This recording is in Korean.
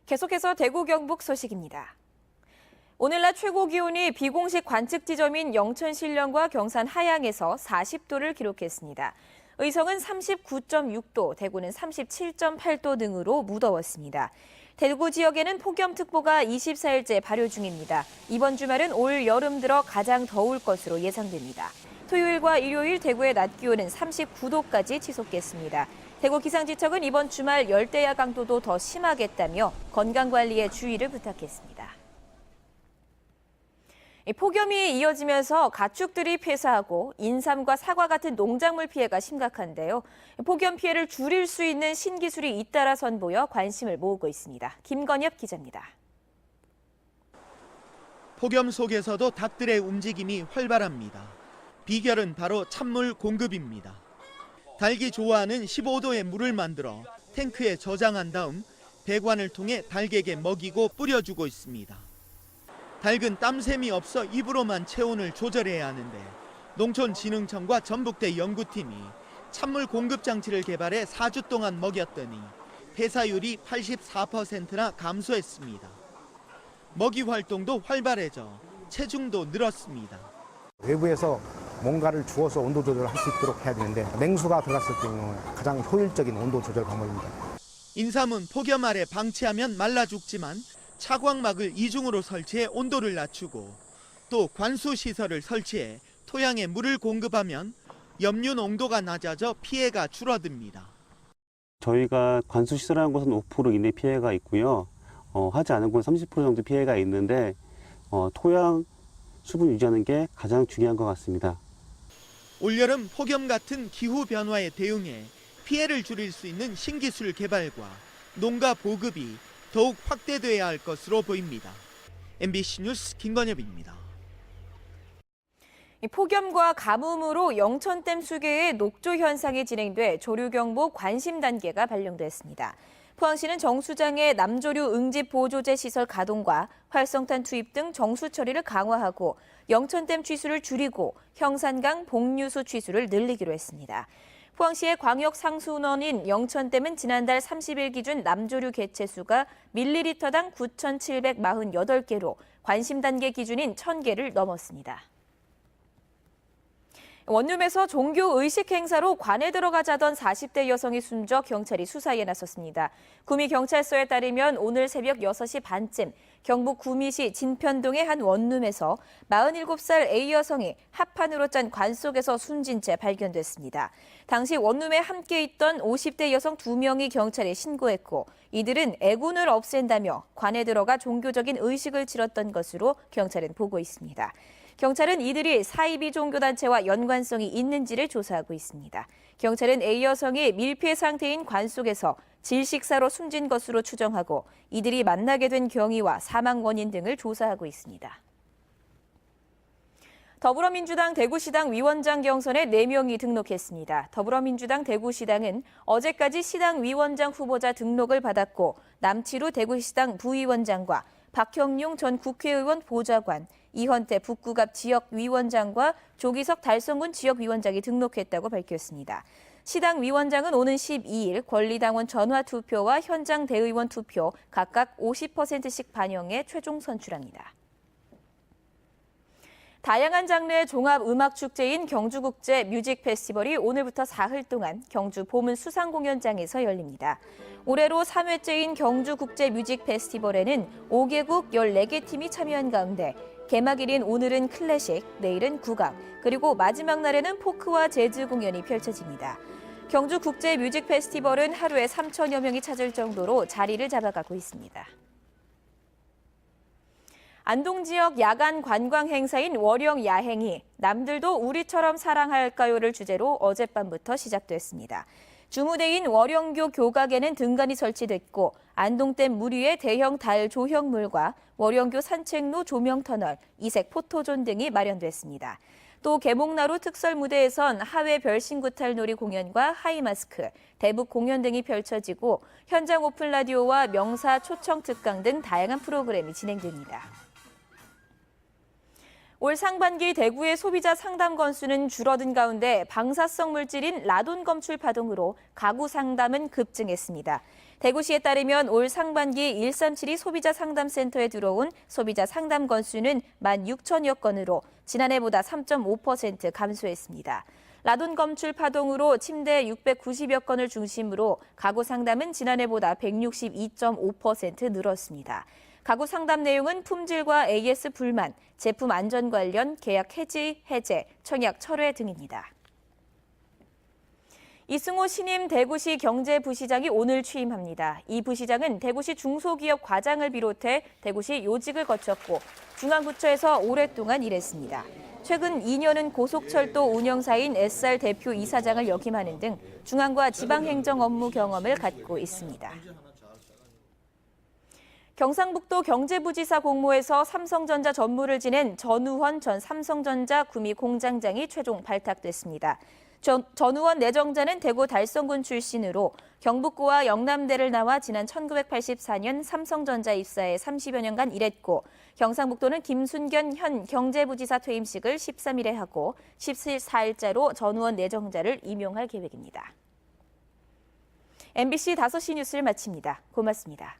계속해서 대구 경북 소식입니다. 오늘 낮 최고 기온이 비공식 관측 지점인 영천 신령과 경산 하양에서 40도를 기록했습니다. 의성은 39.6도, 대구는 37.8도 등으로 무더웠습니다. 대구 지역에는 폭염특보가 24일째 발효 중입니다. 이번 주말은 올 여름 들어 가장 더울 것으로 예상됩니다. 토요일과 일요일 대구의 낮 기온은 39도까지 치솟겠습니다. 대구 기상지청은 이번 주말 열대야 강도도 더 심하겠다며 건강관리에 주의를 부탁했습니다. 폭염이 이어지면서 가축들이 폐사하고 인삼과 사과 같은 농작물 피해가 심각한데요. 폭염 피해를 줄일 수 있는 신기술이 잇따라 선보여 관심을 모으고 있습니다. 김건엽 기자입니다. 폭염 속에서도 닭들의 움직임이 활발합니다. 비결은 바로 찬물 공급입니다. 닭이 좋아하는 15도의 물을 만들어 탱크에 저장한 다음 배관을 통해 닭에게 먹이고 뿌려주고 있습니다. 닭은 땀샘이 없어 입으로만 체온을 조절해야 하는데 농촌진흥청과 전북대 연구팀이 찬물 공급 장치를 개발해 4주 동안 먹였더니 폐사율이 84%나 감소했습니다. 먹이 활동도 활발해져 체중도 늘었습니다. 외부에서 뭔가를 주어서 온도 조절을 할 수 있도록 해야 되는데 냉수가 들어갔을 경우 가장 효율적인 온도 조절 방법입니다. 인삼은 폭염 아래 방치하면 말라 죽지만 차광막을 이중으로 설치해 온도를 낮추고 또 관수 시설을 설치해 토양에 물을 공급하면 염류 농도가 낮아져 피해가 줄어듭니다. 저희가 관수 시설하는 곳은 5% 이내 피해가 있고요. 하지 않은 곳은 30% 정도 피해가 있는데 토양 수분 유지하는 게 가장 중요한 것 같습니다. 올여름 폭염 같은 기후 변화에 대응해 피해를 줄일 수 있는 신기술 개발과 농가 보급이 더욱 확대돼야 할 것으로 보입니다. MBC 뉴스 김건엽입니다. 폭염과 가뭄으로 영천댐 수계에 녹조 현상이 진행돼 조류경보 관심 단계가 발령됐습니다. 포항시는 정수장의 남조류 응집 보조제 시설 가동과 활성탄 투입 등 정수 처리를 강화하고 영천댐 취수를 줄이고 형산강 복류수 취수를 늘리기로 했습니다. 포항시의 광역상수원인 영천댐은 지난달 30일 기준 남조류 개체수가 밀리리터당 9,748개로 관심 단계 기준인 1,000개를 넘었습니다. 원룸에서 종교 의식 행사로 관에 들어가자던 40대 여성이 숨져 경찰이 수사에 나섰습니다. 구미경찰서에 따르면 오늘 새벽 6시 반쯤 경북 구미시 진편동의 한 원룸에서 47살 A 여성이 합판으로 짠 관 속에서 숨진 채 발견됐습니다. 당시 원룸에 함께 있던 50대 여성 2명이 경찰에 신고했고 이들은 애군을 없앤다며 관에 들어가 종교적인 의식을 치렀던 것으로 경찰은 보고 있습니다. 경찰은 이들이 사이비 종교단체와 연관성이 있는지를 조사하고 있습니다. 경찰은 A 여성이 밀폐 상태인 관 속에서 질식사로 숨진 것으로 추정하고 이들이 만나게 된 경위와 사망 원인 등을 조사하고 있습니다. 더불어민주당 대구시당 위원장 경선에 4명이 등록했습니다. 더불어민주당 대구시당은 어제까지 시당 위원장 후보자 등록을 받았고 남치루 대구시당 부위원장과 박형용 전 국회의원 보좌관, 이헌태 북구갑 지역위원장과 조기석 달성군 지역위원장이 등록했다고 밝혔습니다. 시당 위원장은 오는 12일 권리당원 전화 투표와 현장 대의원 투표 각각 50%씩 반영해 최종 선출합니다. 다양한 장르의 종합음악축제인 경주국제 뮤직 페스티벌이 오늘부터 사흘 동안 경주 보문 수상공연장에서 열립니다. 올해로 3회째인 경주국제 뮤직 페스티벌에는 5개국 14개 팀이 참여한 가운데 개막일인 오늘은 클래식, 내일은 국악, 그리고 마지막 날에는 포크와 재즈 공연이 펼쳐집니다. 경주국제 뮤직 페스티벌은 하루에 3천여 명이 찾을 정도로 자리를 잡아가고 있습니다. 안동 지역 야간 관광 행사인 월영 야행이 남들도 우리처럼 사랑할까요를 주제로 어젯밤부터 시작됐습니다. 주무대인 월영교 교각에는 등간이 설치됐고 안동댐 물 위에 대형 달 조형물과 월영교 산책로 조명터널, 이색 포토존 등이 마련됐습니다. 또 개목나루 특설 무대에선 하회 별신구탈놀이 공연과 하이마스크, 대북 공연 등이 펼쳐지고 현장 오픈 라디오와 명사 초청 특강 등 다양한 프로그램이 진행됩니다. 올 상반기 대구의 소비자 상담 건수는 줄어든 가운데 방사성 물질인 라돈 검출 파동으로 가구 상담은 급증했습니다. 대구시에 따르면 올 상반기 137이 소비자 상담센터에 들어온 소비자 상담 건수는 16,000여 건으로 지난해보다 3.5% 감소했습니다. 라돈 검출 파동으로 침대 690여 건을 중심으로 가구 상담은 지난해보다 162.5% 늘었습니다. 가구 상담 내용은 품질과 AS 불만, 제품 안전 관련, 계약 해지, 해제, 청약 철회 등입니다. 이승호 신임 대구시 경제부시장이 오늘 취임합니다. 이 부시장은 대구시 중소기업 과장을 비롯해 대구시 요직을 거쳤고 중앙부처에서 오랫동안 일했습니다. 최근 2년은 고속철도 운영사인 SR 대표 이사장을 역임하는 등 중앙과 지방행정 업무 경험을 갖고 있습니다. 경상북도 경제부지사 공모에서 삼성전자 전무를 지낸 전우원 전 삼성전자 구미 공장장이 최종 발탁됐습니다. 전우원 내정자는 대구 달성군 출신으로 경북고와 영남대를 나와 지난 1984년 삼성전자 입사해 30여 년간 일했고 경상북도는 김순견 현 경제부지사 퇴임식을 13일에 하고 14일자로 전우원 내정자를 임용할 계획입니다. MBC 5시 뉴스를 마칩니다. 고맙습니다.